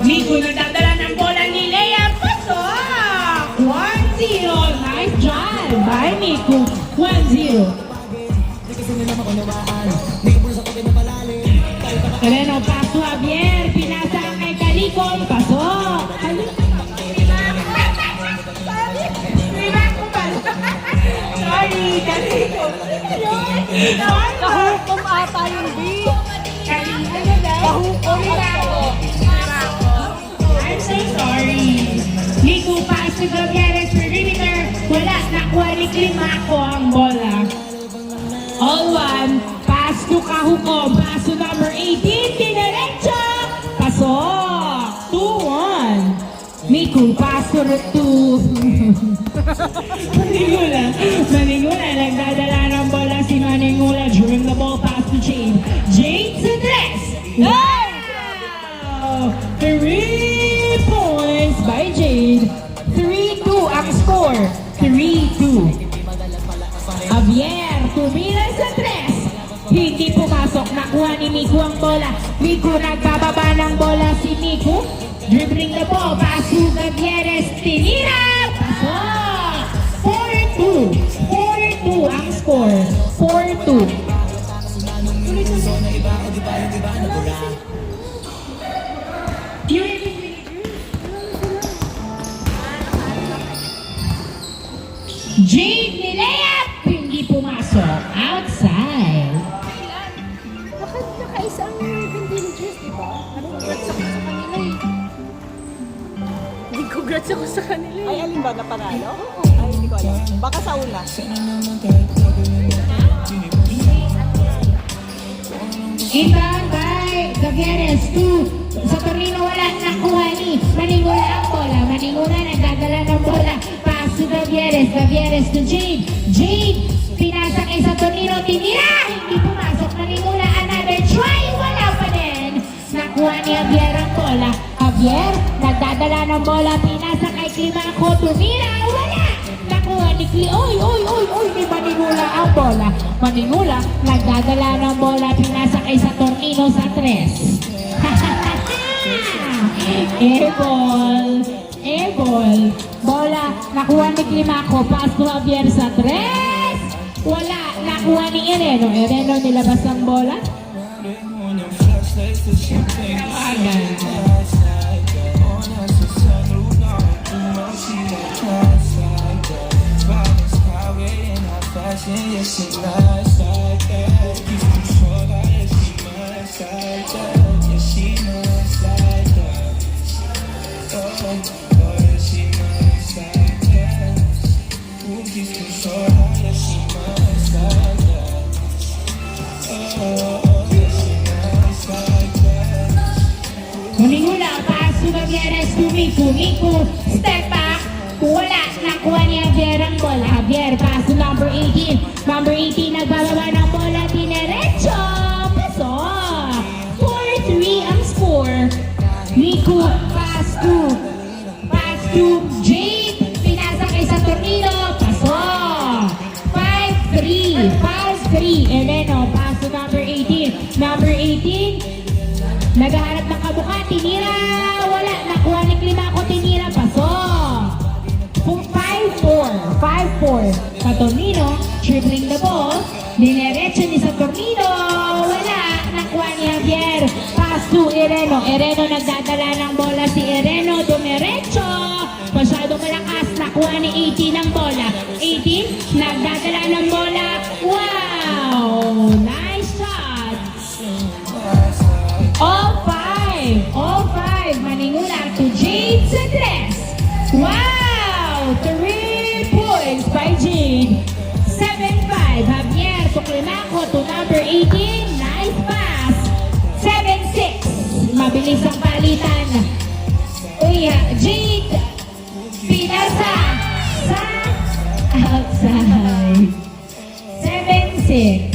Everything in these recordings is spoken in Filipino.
Miko nagdadala ng bola ni Lea. Pasok! 1-0. Nice drive by Miko. 1-0. Ereno, paso Javier. Pinasa kay Calicon. Pasok! Sorry, Calicon. Kahukom ata yung B. Kahukom ata. I'm so sorry. Ligo pass to Gutierrez perimeter. Wala, nakuha ni Climaco ang bola. All one. Pass to Kahukom. Pass to number 18. Dinerecho. Pasok. 2-1. Miku, pass to Maningula. Maningula. Nagdadala ng bola si Maningula during the ball pass to Jade. Jade to Tres. Wow! 3 points by Jade. 3-2 ang score. 3-2. Javier, tumila sa Tres. Hindi pumasok. Nakuha ni Miku ang bola. Miku nagbababa ng bola si Miku. Dribbling the ball. Pass to Gutierrez. Tinira! Pasok! 4-2. 4-2 ang score. 4-2. Jade Nilea, hindi pumasok. Outside. Bakit nakaisa ang Raven Villagers, di ba? Congrats ako sa kanila eh. Hindi congrats ako sa kanila eh. Ay, alin ba? Napanalo? Ay, hindi ko alam. Baka sa una. Itan by Gutierrez. 2. Sa Torino wala nakuha ni Maningula ang bola. Maningula nagdadala ng bola. Pass to Gutierrez. Gutierrez to Jade. Jade, pinasa kay sa Torino. Tinira! Hindi pumasok. Maningula, another try. Wala pa din. Nakuha ni Javier ang bola. Javier, nagdadala ng bola. Pinasa kay Climaco. Tumira! Wala! Nakuha ni ni Maningula ang bola. Maningula, nagdadala ng bola. Pinasa kay sa Torino sa Tres. Airball. Airball. Bola, nakuha ni Climaco. Pass to Javier sa Tres. Wala, nakuha ni Ereno. Ereno nilabas ang bola. Maningula, pass to Gutierrez to Miku. Miku, step back. Wala, nakuha ni Javier ang bola. Javier, pass to number 18. Number 18, nagbababa ng bola. Dinerecho. Pasok. 4-3 ang score. Miku, pass to Jade. Pinasa kay sa Torino. Pasok. 5-3. 5-3. Eleno, pass to number 18. Number 18, naghahanap ng kabuka. Tinira. Wala, nakuha ni Climaco. Tinira. Pasok. 5-4 sa Torino, dribbling the ball. Dinerecho ni sa Torino. Wala, nakuha ni Javier. Pass to Ereno. Ereno nagdadala ng bola si Ereno. Dumiretso. Masyadong malakas. Nakuha ni 18 ang bola. 18, nagdadala ng bola. Wow! Nice shot! All five. Maningula to Jade sa Tres. Wow! 3 points by Jade. 7-5. Javier to Climaco to number 18. Nice pass. 7-6. Mabilis ang palitan. Uy, Jade. Pinasa sa outside. 7-6.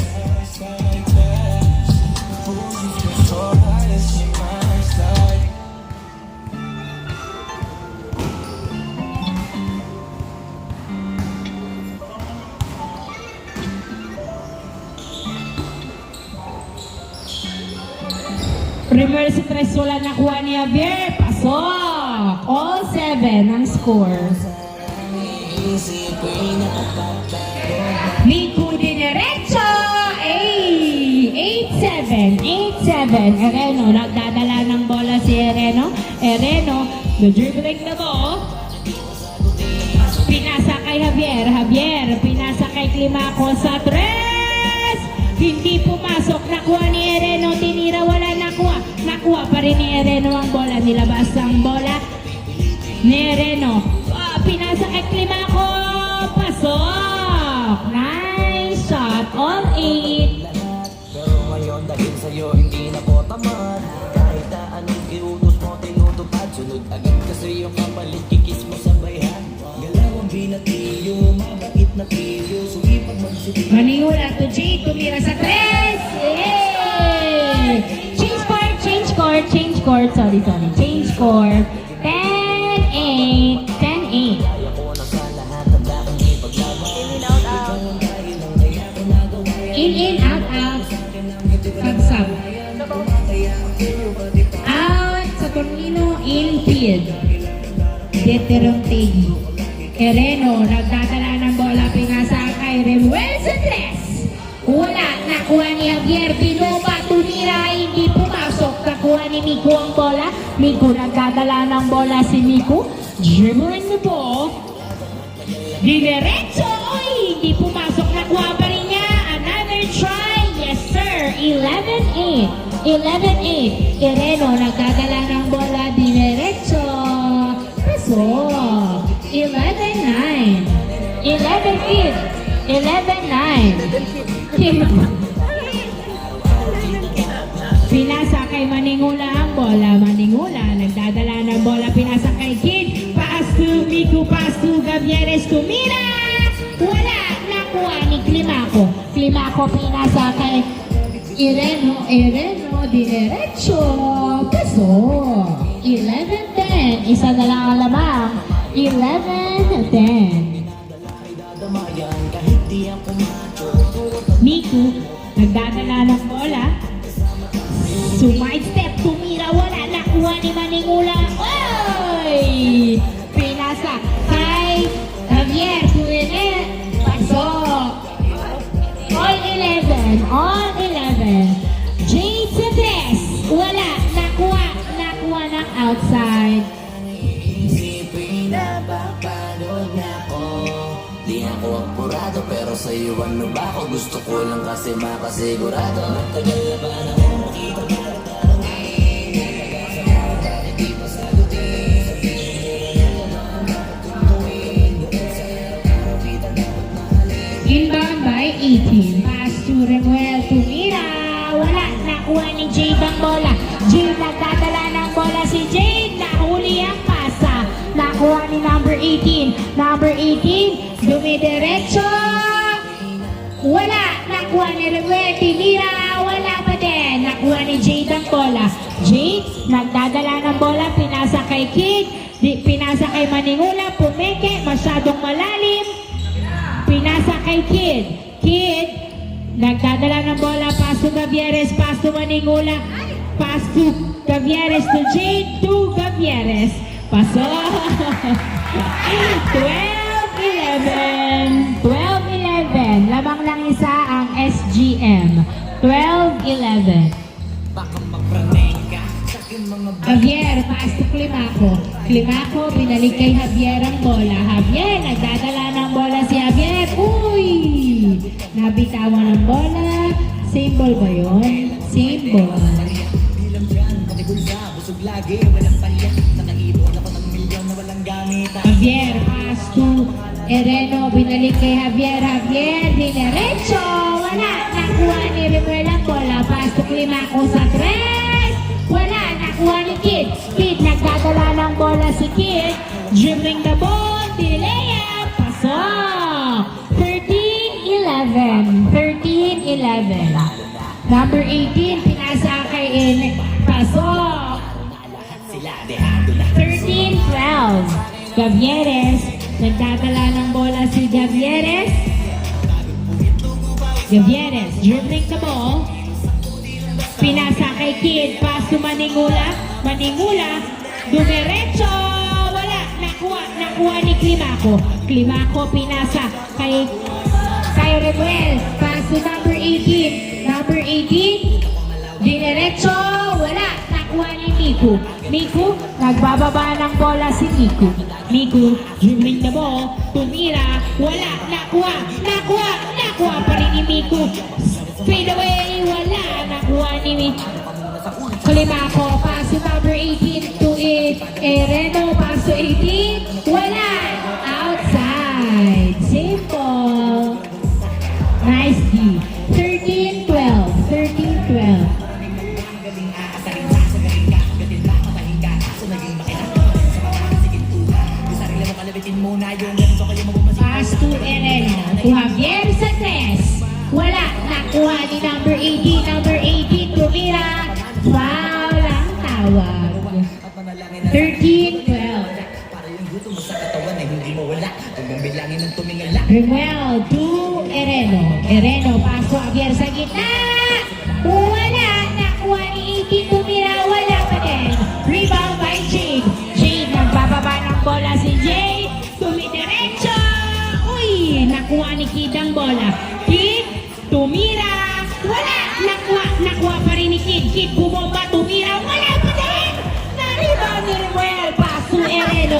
Primero sa tres, wala nakuha ni Javier. Pasok! All 7 ang score. Miku dinerecho! 8-7. Ereno, nagdadala ng bola si Ereno. Ereno, the dribbling na ball. Pinasa kay Javier. Javier, pinasa kay Climaco sa tres. Hindi pumasok. Nakuha ni Ereno. Tinira, wala nakuha. Nakuha pa rin ni Ereno ang bola. Nilabas ang bola ni Ereno. Pinasa kay Climaco. Pasok. Nice shot. All 8. Pero ngayon dahil sa'yo hindi na ko tamad. Kahit na anong iutos mo tinutupad. Sunod agad kasi yung kapalit kikis mo sa bayhan. Galawang binatiyo, mabait na tiyo. Sumipag magsipag. Maningula to Jay, tumira sa tres! Yay! Change score. Sorry. Change score. 10-8. Kaya ko na sa lahat ang lakang ipaglaban. In, out. Sub. Out sa Tornino, infield. Deterong Tegi. Ereno, nagdadala ng bola, pinasa kay Remuel sa tres. Wala, nakuha ni Javier, Pinoba, tunira, hindi pumasok. Nakuha ni Miku ang bola. Miku, nagdadala ng bola si Miku. Dribbling the ball. Dinerecho, hindi pumasok. Nakuha pa rin niya. Another try. Yes, sir. 11-8. Ereno, nagdadala ng bola. Dinerecho. Pasok. 11-9. 11-9. Pinasa kay Maningula ang bola. Maningula, nagdadala ng bola. Pinasa kay Kid. Pass to Miku, pass to Gavieres. Tumira! Wala! Nakuha ni Climaco. Climaco pinasa kay Ereno, dinerecho. Pasok. 11-10. Isa na lang ang lamang. 11-10. Dadamayan kahit di ako macho. Miku, nagdadala ng bola. Sumide step, tumira, wala. Nakuha ni Maningula. Oy! Pinasa kay Javier. Pasok. All 11. Jade sa tres. Wala. Nakuha ng outside. Isipin na papagod na ako. Di ako apurado pero sa'yo ano ba ako? Gusto ko lang kasi makasigurado. Matagal na ba na ako makita na Inbound by 18. Pass to Remuel. Tumira. Wala. Nakuha ni Jade ang bola. Jade, nagdadala ng bola si Jade. Nahuli ang pasa. Nakuha ni number 18. Number 18. Dumidiretso. Wala. Nakuha ni Remuel. Tinira. Wala pa din. Nakuha ni Jade ang bola. Jade, nagdadala ng bola. Pinasa kay Kid. Pinasa kay Maningula. Pumeke. Masyadong malalim. Pinasa kay Kid, nagdadala ng bola, pass to Gavieres, pass to Maningula, pass to Gavieres to Jade, to Gavieres. Pasok! 12-11. Lamang lang isa ang SGM. 12-11. baka magpraneng ka sa aking mga Javier, pass to Climaco. Climaco, binalik kay Javier ang bola. Javier, nagdadala ng bola si Javier. Uy! Nabitawan ng bola. Same ball ba yun? Same ball. bilang dyan, pati bulsa, busog lagi, walang palya. Nakaipon ako ng milyon na walang gamit. Javier, pass to Ereno. Binalik kay Javier. Javier, dinerecho. Wala. Nakuha ni River ang bola. Pass to Climaco sa tres. Wala. Nakuha ni Kid. Kid, nagdadala ng bola si Kid. Dribbling the ball. Layup. Pasok. 13-11. Number 18, pinasa kay Pasok. Sila, dehado na. 13-12. Gavieres. Nagdadala ng bola si Gavieres. Gavieres, dribbling the ball. pinasa kay Kid, pass to Maningula, dumiretso, wala, nakuha ni Climaco, pinasa kay Remuel, pass to number 18, dinerecho, wala, nakuha ni Miku, nagbababa ng bola si Miku, dribbling the ball, tumira, wala, nakuha pa rin ni Miku, fade away, wala, nakuha ni Climaco, pass to number 18 to Ereno, pass to 18, wala, outside, simple, nice D, 13-12, pass to Ereno, to Javier Santos, wala, nakuha ni number 18, tumira, foul ang tawag, 13-12, Remuel to Ereno, pass to Javier sa gitna, wala, nakuha ni 18, tumira, wala pa din, rebound by Jade, nagbababa ng bola si Jade, tumidiretso, uy, nakuha ni Kid ang bola, Kid, tumira, wala, nakuha pa rin ni Kid, bumomba, tumira, wala pa din, na-rebound ni Remuel, pass to Ereno,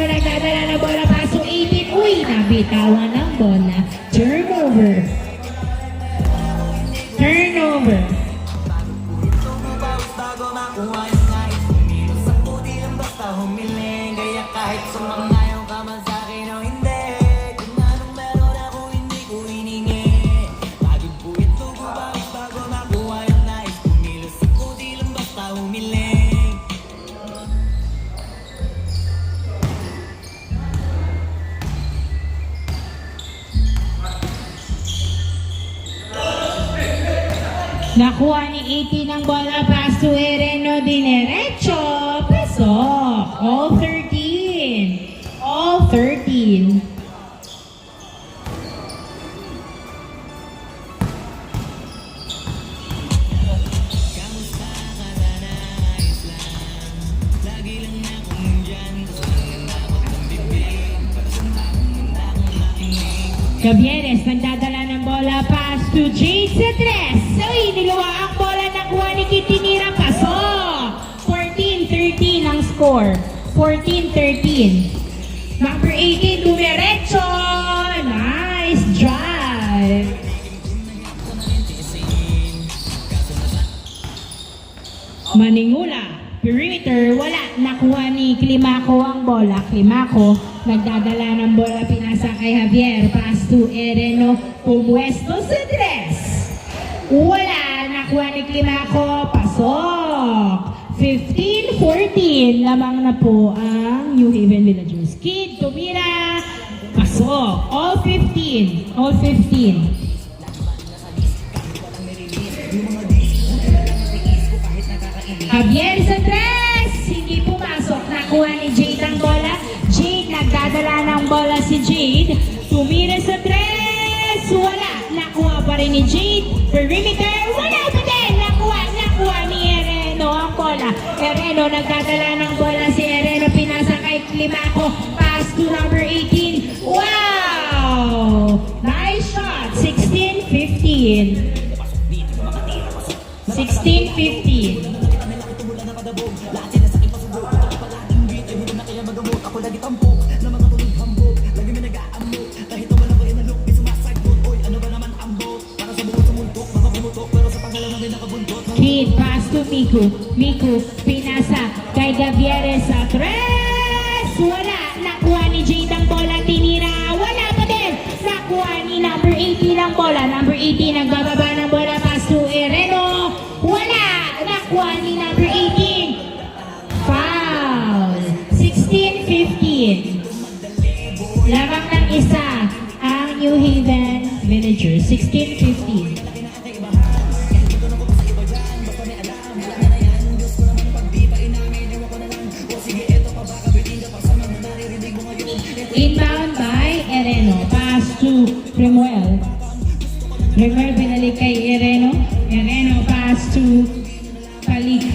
nagdadala ng bola, pass to 18, uy, nabitawan ng bola, turnover, Humiling, kaya kahit sumangayaw ka man sa'kin o hindi, kung anong meron ako hindi ko hiningi. Pagod po ito bumalik bago makuha yung nais. Kumilos ako di lang basta humiling. nakuha ni 18 ang bola, pass to Ereno, dinerecho, pasok, all 13. Gavieres, nagdadala ng bola, pass to Jade sa tres. Uy, niluwa ang bola, nakuha ni Kid, tinira, pasok. 14-13 ang score. 14-13. Number 18, dumiretso. Nice drive. Maningula, perimeter, wala. Nakuha ni Climaco ang bola. Climaco, nagdadala ng bola, pinasa kay Javier. Pass to Ereno, pumuesto sa tres. Wala, nakuha ni Climaco, pasok. 15-14, lamang na po ang New Haven Villagers. Kid, tumira, pasok. All 15. Javier sa tres, hindi pumasok. Nakuha ni Jade ang bola. Jade, nagdadala ng bola si Jade. Tumira sa tres, wala. Nakuha pa rin ni Jade. Perimeter, wala pa din. Nakuha ni Ereno ang bola. Ereno, nagdadala ng bola si Ereno. Pinasa kay Climaco. Pass to number 18. Wow! Nice shot. 16-15. 16-15. Kid, pass to Miku, pinasa kay Gavieres sa tres. Wala, nakuha ni Jade ang bola, tinira, wala pa din. Nakuha ni number 18 ang bola. Number 18 nagbababa ng bola, pass to Ereno. Wala, nakuha ni number 18. Foul. 16-15. Lamang ng isa ang New Haven Villagers. 16-15. Inbound by Ereno. Pass to Remuel. Remuel binalik kay Ereno. Ereno pass to Kalimango.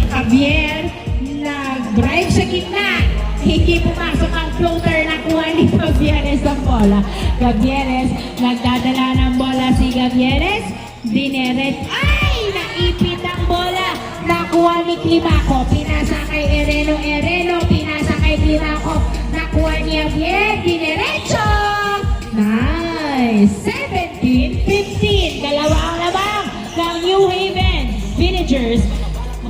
Javier, nag-drive sa gitna. Hindi pumasok ang floater na kuha ni Gavieres ang bola. Gavieres, nagdadala ng bola si Gavieres. Dineret, ay! Naipit ang bola. Nakuha ni Climaco. Pinasa kay Ereno. Ereno, pinasa kay Climaco. Nakuha ni Javier. Dinerecho! Nice! 17-15. Dalawa ang labang ng New Haven Villagers.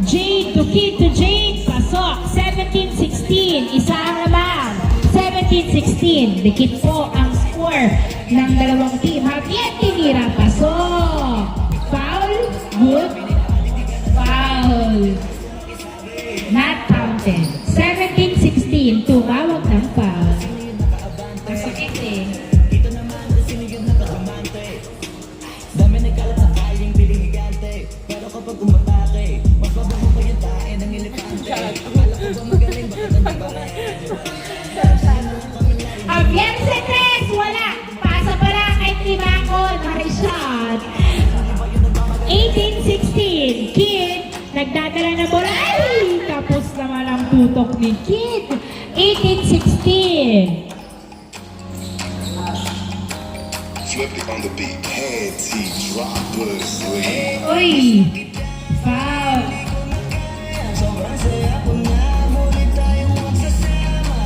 Jade to Kid to Jade. Pasok. 17-16. Isa ang labang. 17-16. Dikit po ang score ng dalawang team. Javier tinira. Pasok. Foul. Good. Foul. Not counted. 17-16. Tumawag ng foul. Masakit eh. Dami nagkalat sa kayang piling higante. Pero kapag umatake, mas mabango pa yung tae ng elepante. Akala ko ba magaling, bakit ang nagbaray? Javier sa tres. Wala. Pasa pala kay Climaco. Nakishot. 18-16. Kid. Nagdadala ng bola. Ay! Tapos naman ang tutok ni Kid. 18-16. Flip it on the beat, head T droppers, Uy! Foul! Sobrang saya ko na, muli tayong magsasama.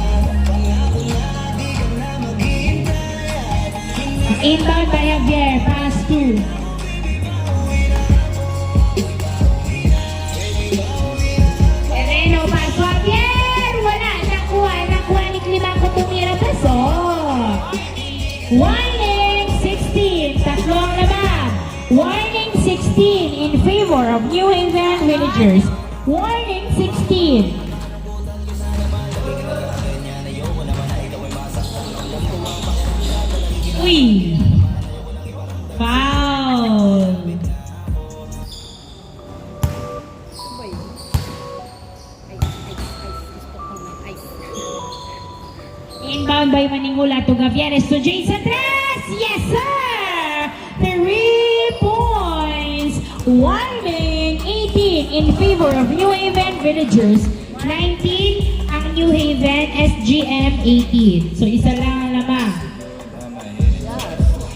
Pangako na, di ka na maghihintay. Inbound by Javier. Pass to. Ereno, pass to Javier! Wala! Nakuha ni Climaco tumira. Pasok! Warning 16. Tatlo ang labang. Warning 16 in favor of New Haven Villagers. Warning 16. Uy! Foul! Boy. Gusto ko ng ice. Inbound by Maningula to Gavieres to Jason Tres! Yes, sir! 3 points! Warning 18 in favor of New Haven Villagers. 19 ang New Haven SGM 18. So isa lang ang lamang.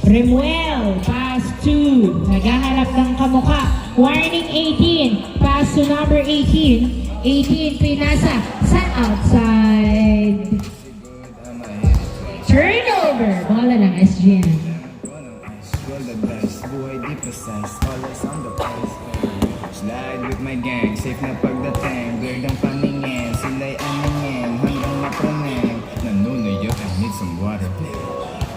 Remuel, pass to. Naghahanap ng kamuka. Warning 18. Pass to number 18. 18 pinasa sa outside. Turnover. Bola ng SGM. Roll the dice, buhay di precise, always on the price. Slide with my gang, safe na pagdating, blurred ang paningin, sila'y aningin, hanggang mapraning. Nanunuyo, I need some water.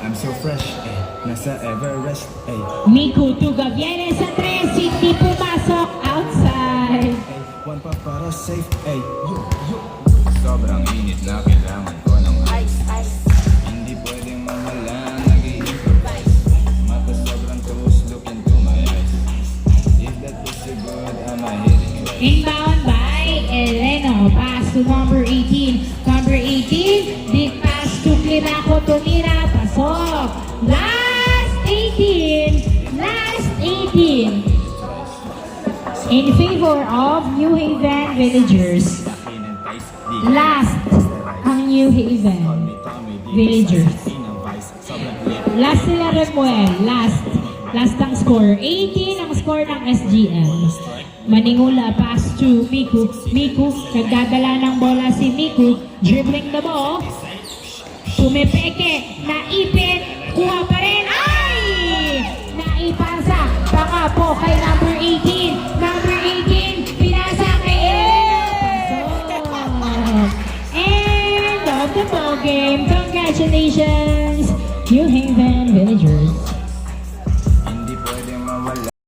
I'm so fresh, eh, nasa Everest, eh. Miku to Gavieres sa 3. Hindi pumasok outside. Ay, one pa para safe, ay, sobrang init na kailangan ko ng ice. Hindi pwedeng mawala, nag-i-improvise. Mata sobrang close, look into my eyes. If that was so good, I'm a hitting. Inbound by Eleno. Pass to number 18. Number 18. Deep pass to Climaco. Tumira. Pasok. Last 18. Last 18. In favor of New Haven Villagers. Last ang New Haven Villagers. Last sila Remuel. Last ang score. 18 ang score ng SGM. Maningula, pass to Miku. Miku, nagdadala ng bola si Miku. Dribbling the ball. Pumipeke, naipit, kuha pa rin. Ay! Naipasa. Baka po kay number 18. Number 18, pinasa kay Pasok. End of the ball game. Congratulations, New Haven.